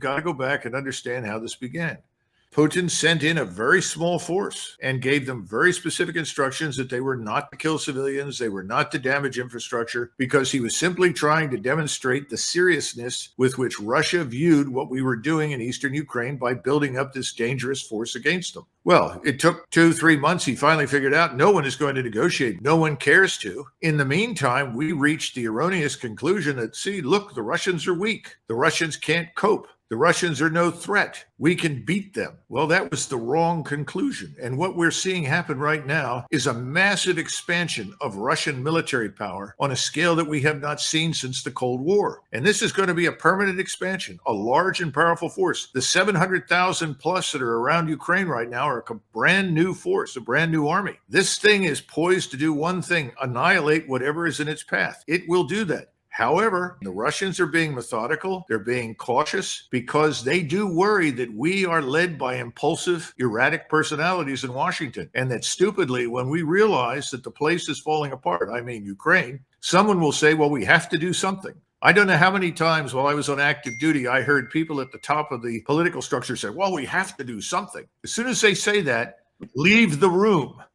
got to go back and understand how this began. Putin sent in a very small force and gave them very specific instructions that they were not to kill civilians, they were not to damage infrastructure, because he was simply trying to demonstrate the seriousness with which Russia viewed what we were doing in eastern Ukraine by building up this dangerous force against them. Well, it took 2-3 months. He finally figured out no one is going to negotiate. No one cares to. In the meantime, we reached the erroneous conclusion that, see, look, the Russians are weak. The Russians can't cope. The Russians are no threat. We can beat them. Well, that was the wrong conclusion. And what we're seeing happen right now is a massive expansion of Russian military power on a scale that we have not seen since the Cold War. And this is going to be a permanent expansion, a large and powerful force. The 700,000 plus that are around Ukraine right now are a brand new force, a brand new army. This thing is poised to do one thing: annihilate whatever is in its path. It will do that. However, the Russians are being methodical. They're being cautious because they do worry that we are led by impulsive, erratic personalities in Washington. And that stupidly, when we realize that the place is falling apart, I mean Ukraine, someone will say, well, we have to do something. I don't know how many times while I was on active duty, I heard people at the top of the political structure say, well, we have to do something. As soon as they say that, leave the room.